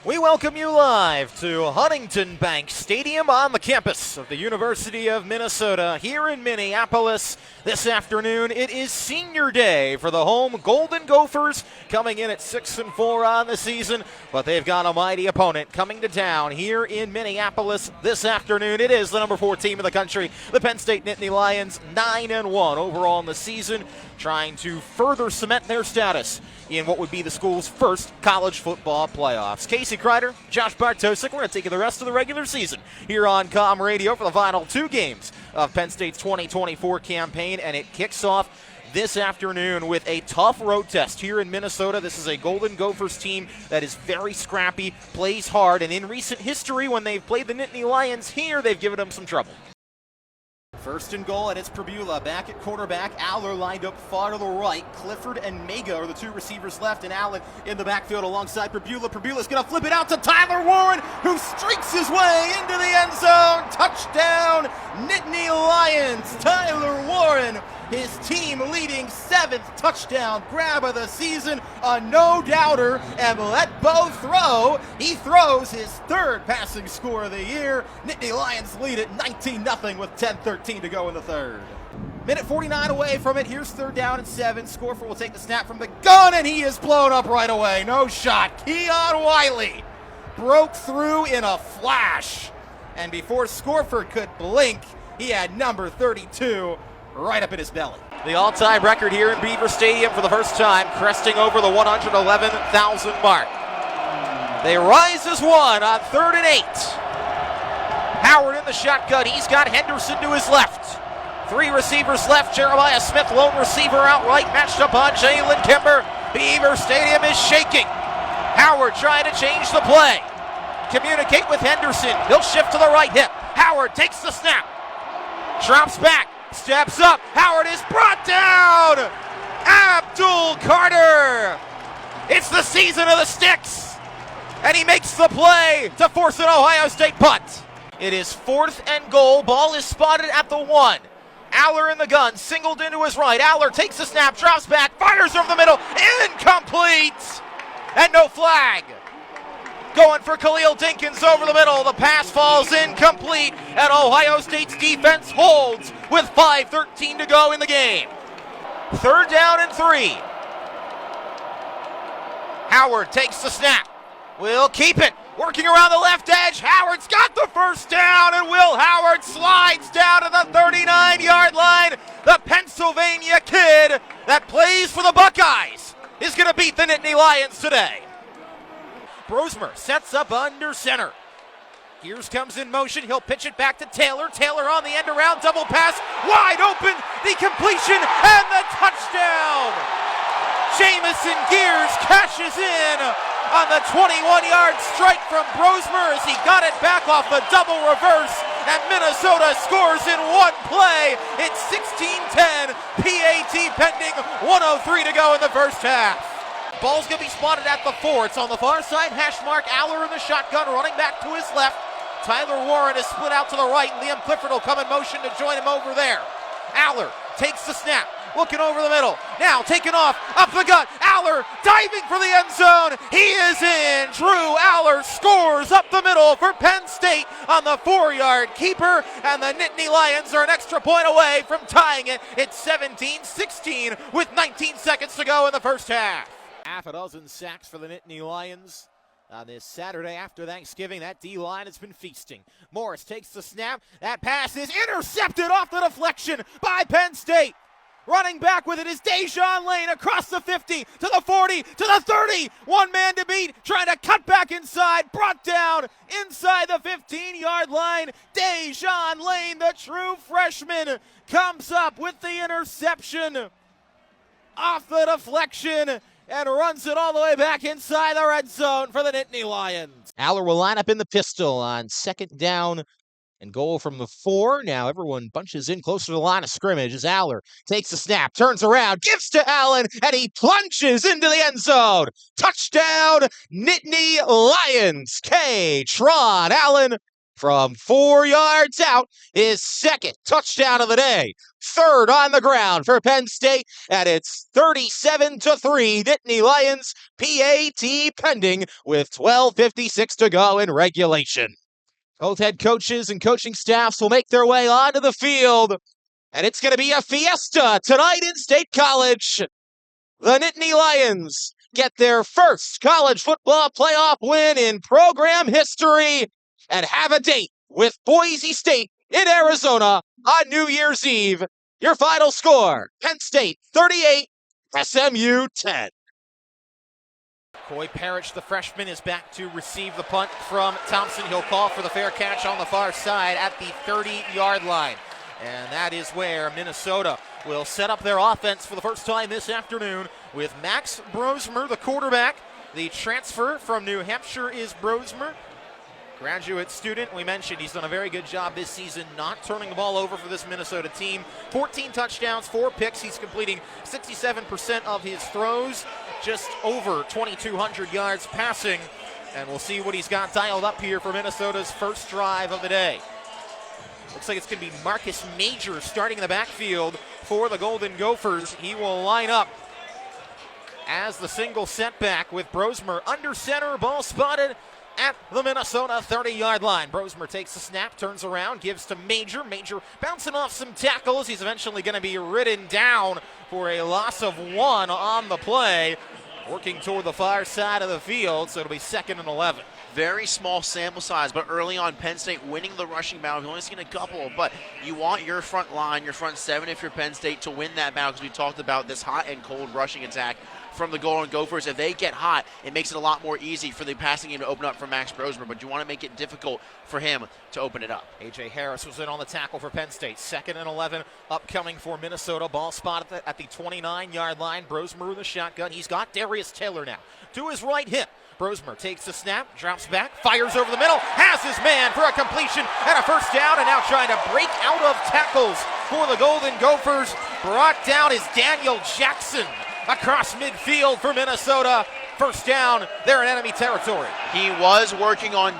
We welcome you live to Huntington Bank Stadium on the campus of the University of Minnesota here in Minneapolis. This afternoon, it is senior day for the home Golden Gophers, coming in at 6-4 on the season, but they've got a mighty opponent coming to town here in Minneapolis this afternoon. It is the number 4 team in the country, the Penn State Nittany Lions, 9-1 overall in the season, trying to further cement their status in what would be the school's first college football playoffs. Kasey Kreider, Josh Bartosik, we're going to take you the rest of the regular season here on Com Radio for the final 2 games of Penn State's 2024 campaign, and it kicks off this afternoon with a tough road test here in Minnesota. This is a Golden Gophers team that is very scrappy, plays hard, and in recent history when they've played the Nittany Lions here, they've given them some trouble. First and goal, and it's Pribula back at quarterback. Aller lined up far to the right. Clifford and Mega are the 2 receivers left, and Allen in the backfield alongside Pribula. Pribula's going to flip it out to Tyler Warren, who streaks his way into the end zone. Touchdown, Nittany Lions. Tyler Warren, his team leading 7th touchdown grab of the season, a no-doubter, and let Bo throw. He throws his 3rd passing score of the year. Nittany Lions lead it 19-0 with 10:13 to go in the 3rd. Minute 49 away from it. Here's 3rd down and 7. Scorfer will take the snap from the gun, and he is blown up right away. No shot. Keon Wiley broke through in a flash, and before Scorfer could blink, he had number 32 right up in his belly. The all-time record here in Beaver Stadium for the first time, cresting over the 111,000 mark. They rise as one on 3rd and 8. Howard in the shotgun. He's got Henderson to his left. 3 receivers left. Jeremiah Smith, lone receiver outright, matched up on Jalen Kimber. Beaver Stadium is shaking. Howard trying to change the play. Communicate with Henderson. He'll shift to the right hip. Howard takes the snap. Drops back. Steps up. Howard is brought down. Abdul Carter. It's the season of the sticks. And he makes the play to force an Ohio State punt. It is 4th and goal. Ball is spotted at the 1. Aller in the gun. Singled into his right. Aller takes the snap. Drops back. Fires over the middle. Incomplete. And no flag. Going for Khalil Dinkins over the middle. The pass falls incomplete, and Ohio State's defense holds with 5:13 to go in the game. 3rd down and 3. Howard takes the snap. Will keep it. Working around the left edge. Howard's got the first down, and Will Howard slides down to the 39-yard line. The Pennsylvania kid that plays for the Buckeyes is going to beat the Nittany Lions today. Brosmer sets up under center. Gears comes in motion. He'll pitch it back to Taylor. Taylor on the end around. Double pass. Wide open. The completion and the touchdown. Jamison Gears cashes in on the 21-yard strike from Brosmer as he got it back off the double reverse. And Minnesota scores in one play. It's 16-10. PAT pending. 1:03 to go in the first half. Ball's going to be spotted at the 4. It's on the far side. Hash mark. Aller in the shotgun, running back to his left. Tyler Warren is split out to the right. Liam Clifford will come in motion to join him over there. Aller takes the snap. Looking over the middle. Now taking off. Up the gut. Aller diving for the end zone. He is in. Drew Aller scores up the middle for Penn State on the 4-yard keeper. And the Nittany Lions are an extra point away from tying it. It's 17-16 with 19 seconds to go in the first half. Half a dozen sacks for the Nittany Lions on this Saturday after Thanksgiving. That D-line has been feasting. Morris takes the snap. That pass is intercepted off the deflection by Penn State. Running back with it is Dejon Lane across the 50 to the 40 to the 30. One man to beat, trying to cut back inside. Brought down inside the 15-yard line. Dejon Lane, the true freshman, comes up with the interception off the deflection and runs it all the way back inside the red zone for the Nittany Lions. Aller will line up in the pistol on 2nd down and goal from the 4. Now everyone bunches in closer to the line of scrimmage as Aller takes the snap, turns around, gives to Allen, and he plunges into the end zone. Touchdown, Nittany Lions. Trod Allen from 4 yards out, his second touchdown of the day. Third on the ground for Penn State, and it's 37-3. Nittany Lions, PAT pending with 12:56 to go in regulation. Both head coaches and coaching staffs will make their way onto the field, and it's going to be a fiesta tonight in State College. The Nittany Lions get their first college football playoff win in program history and have a date with Boise State in Arizona on New Year's Eve. Your final score, Penn State 38, SMU 10. Coy Parrish, the freshman, is back to receive the punt from Thompson. He'll call for the fair catch on the far side at the 30-yard line. And that is where Minnesota will set up their offense for the first time this afternoon with Max Brosmer, the quarterback. The transfer from New Hampshire is Brosmer. Graduate student, we mentioned he's done a very good job this season not turning the ball over for this Minnesota team. 14 touchdowns, 4 picks. He's completing 67% of his throws, just over 2,200 yards passing. And we'll see what he's got dialed up here for Minnesota's first drive of the day. Looks like it's going to be Marcus Major starting in the backfield for the Golden Gophers. He will line up as the single setback with Brosmer under center, ball spotted at the Minnesota 30-yard line. Brosmer takes the snap, turns around, gives to Major. Major bouncing off some tackles. He's eventually going to be ridden down for a loss of 1 on the play, working toward the far side of the field, so it'll be 2nd and 11. Very small sample size, but early on, Penn State winning the rushing battle. We've only seen a couple, but you want your front line, your front 7 if you're Penn State, to win that battle, because we talked about this hot and cold rushing attack from the Golden Gophers. If they get hot, it makes it a lot more easy for the passing game to open up for Max Brosmer, but you want to make it difficult for him to open it up. A.J. Harris was in on the tackle for Penn State. 2nd and 11 upcoming for Minnesota. Ball spot at the 29-yard line. Brosmer with the shotgun. He's got Darius Taylor now to his right hip. Brosmer takes the snap, drops back, fires over the middle, has his man for a completion and a first down, and now trying to break out of tackles for the Golden Gophers. Brought down is Daniel Jackson across midfield for Minnesota. First down, they're in enemy territory. He was working on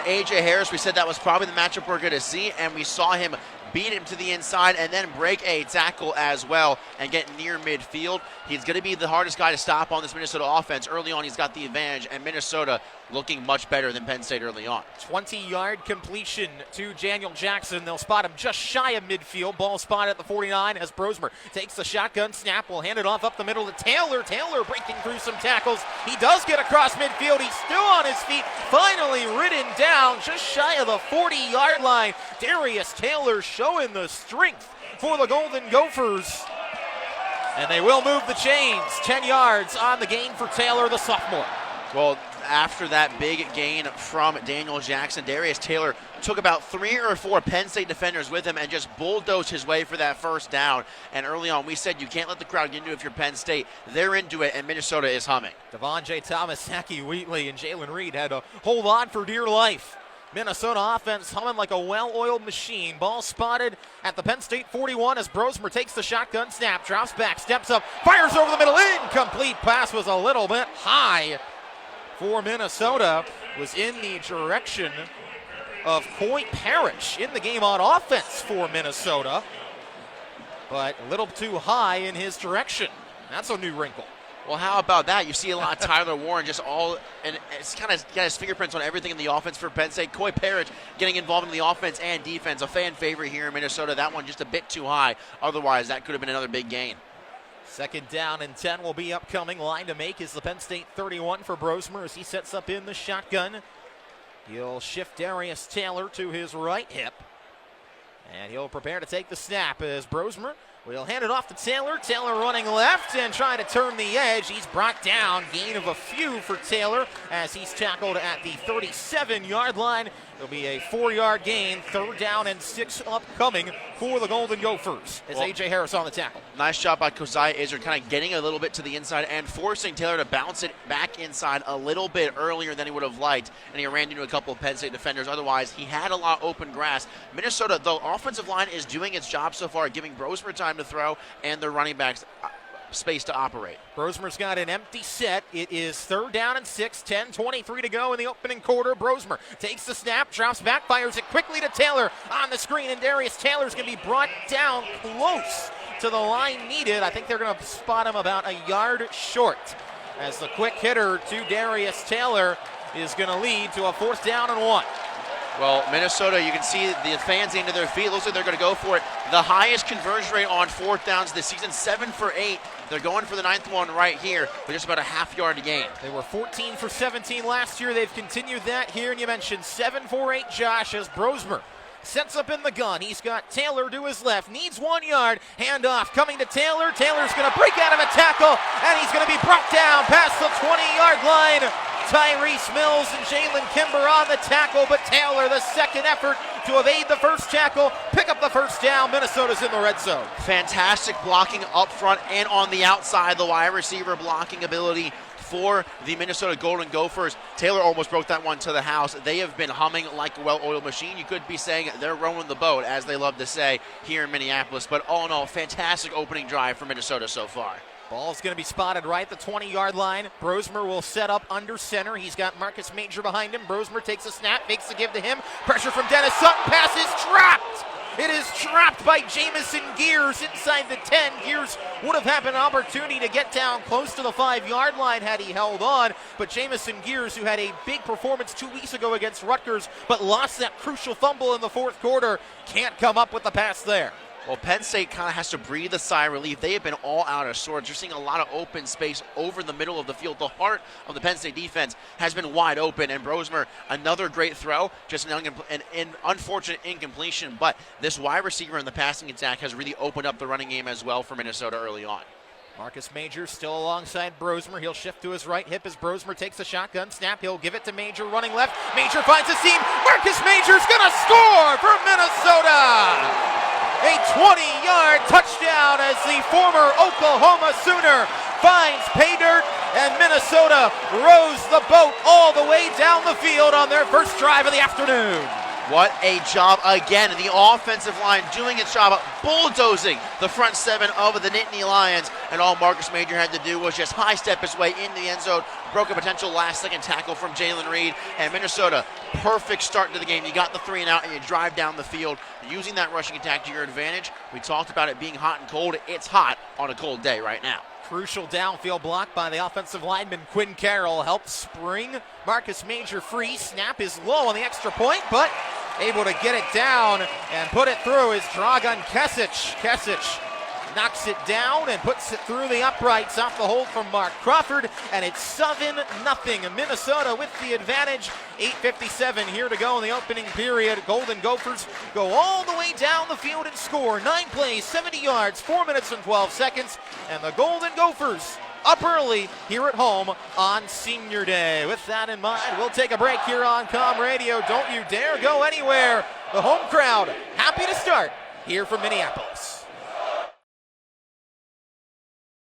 A.J. Harris. We said that was probably the matchup we're going to see, and we saw him beat him to the inside and then break a tackle as well and get near midfield. He's going to be the hardest guy to stop on this Minnesota offense. Early on, he's got the advantage, and Minnesota looking much better than Penn State early on. 20-yard completion to Daniel Jackson. They'll spot him just shy of midfield. Ball spot at the 49 as Brosmer takes the shotgun snap. Will hand it off up the middle to Taylor. Taylor breaking through some tackles. He does get across midfield. He's still on his feet. Finally ridden down just shy of the 40-yard line. Darius Taylor showing the strength for the Golden Gophers. And they will move the chains. 10 yards on the gain for Taylor, the sophomore. Well, after that big gain from Daniel Jackson, Darius Taylor took about 3 or 4 Penn State defenders with him and just bulldozed his way for that first down. And early on, we said you can't let the crowd get into it if you're Penn State. They're into it, and Minnesota is humming. Devon J. Thomas, Zachy Wheatley, and Jalen Reed had to hold on for dear life. Minnesota offense humming like a well-oiled machine. Ball spotted at the Penn State 41 as Brosmer takes the shotgun snap, drops back, steps up, fires over the middle. Incomplete pass was a little bit high for Minnesota. Was in the direction of Coy Parrish in the game on offense for Minnesota, but a little too high in his direction. That's a new wrinkle. Well, how about that? You see a lot of Tyler Warren just and it's kind of got his fingerprints on everything in the offense for Penn State. Coy Parrish getting involved in the offense and defense. A fan favorite here in Minnesota. That one just a bit too high. Otherwise, that could have been another big gain. 2nd down and 10 will be upcoming. Line to make is the Penn State 31 for Brosmer as he sets up in the shotgun. He'll shift Darius Taylor to his right hip, and he'll prepare to take the snap as Brosmer will hand it off to Taylor. Taylor running left and trying to turn the edge. He's brought down. Gain of a few for Taylor as he's tackled at the 37-yard line. It'll be a 4-yard gain. 3rd down and 6 upcoming for the Golden Gophers as A.J. Harris on the tackle. Nice job by Kasey Kreider, kind of getting a little bit to the inside and forcing Taylor to bounce it back inside a little bit earlier than he would have liked, and he ran into a couple of Penn State defenders. Otherwise, he had a lot of open grass. Minnesota, the offensive line is doing its job so far, giving Brosmer time to throw, and the running backs space to operate. Brosmer's got an empty set. It is 3rd down and 6, 10:23 to go in the opening quarter. Brosmer takes the snap, drops back, fires it quickly to Taylor on the screen, and Darius Taylor's going to be brought down close to the line needed. I think they're going to spot him about a yard short, as the quick hitter to Darius Taylor is going to lead to a 4th down and 1. Well, Minnesota, you can see the fans into their feet. Looks like they're going to go for it. The highest conversion rate on 4th downs this season, 7 for 8. They're going for the 9th one right here, but just about a half-yard gain. They were 14 for 17 last year. They've continued that here, and you mentioned 7 for 8, Josh, as Brosmer sets up in the gun. He's got Taylor to his left, needs 1 yard, handoff coming to Taylor. Taylor's going to break out of a tackle, and he's going to be brought down past the 20-yard line. Tyrese Mills and Jalen Kimber on the tackle, but Taylor, the second effort to evade the first tackle, pick up the 1st down. Minnesota's in the red zone. Fantastic blocking up front and on the outside. The wide receiver blocking ability for the Minnesota Golden Gophers. Taylor almost broke that one to the house. They have been humming like a well-oiled machine. You could be saying they're rowing the boat, as they love to say here in Minneapolis. But all in all, fantastic opening drive for Minnesota so far. Ball's going to be spotted right at the 20-yard line. Brosmer will set up under center. He's got Marcus Major behind him. Brosmer takes a snap, makes the give to him. Pressure from Dennis Sutton. Pass is trapped. It is trapped by Jamison Gears inside the 10. Gears would have had an opportunity to get down close to the 5-yard line had he held on. But Jamison Gears, who had a big performance 2 weeks ago against Rutgers, but lost that crucial fumble in the 4th quarter, can't come up with the pass there. Well, Penn State kind of has to breathe a sigh of relief. They have been all out of sorts. You're seeing a lot of open space over the middle of the field. The heart of the Penn State defense has been wide open, and Brosmer, another great throw, just an unfortunate incompletion. But this wide receiver in the passing attack has really opened up the running game as well for Minnesota early on. Marcus Major still alongside Brosmer. He'll shift to his right hip as Brosmer takes a shotgun snap. He'll give it to Major running left. Major finds a seam. Marcus Major's going to score for Minnesota! A 20-yard touchdown as the former Oklahoma Sooner finds pay dirt, and Minnesota rows the boat all the way down the field on their first drive of the afternoon. What a job again. The offensive line doing its job of bulldozing the front 7 of the Nittany Lions, and all Marcus Major had to do was just high step his way into the end zone, broke a potential last-second tackle from Jalen Reed, and Minnesota, perfect start to the game. You got the 3 and out, and you drive down the field using that rushing attack to your advantage. We talked about it being hot and cold. It's hot on a cold day right now. Crucial downfield block by the offensive lineman Quinn Carroll helped spring Marcus Major free. Snap is low on the extra point, but able to get it down and put it through is Dragan Kesic. Kesic knocks it down and puts it through the uprights off the hold from Mark Crawford, and it's 7-0. Minnesota with the advantage. 8:57 here to go in the opening period. Golden Gophers go all the way down the field and score. 9 plays, 70 yards, 4 minutes and 12 seconds, and the Golden Gophers up early here at home on Senior Day. With that in mind, we'll take a break here on Com Radio. Don't you dare go anywhere. The home crowd happy to start here from Minneapolis.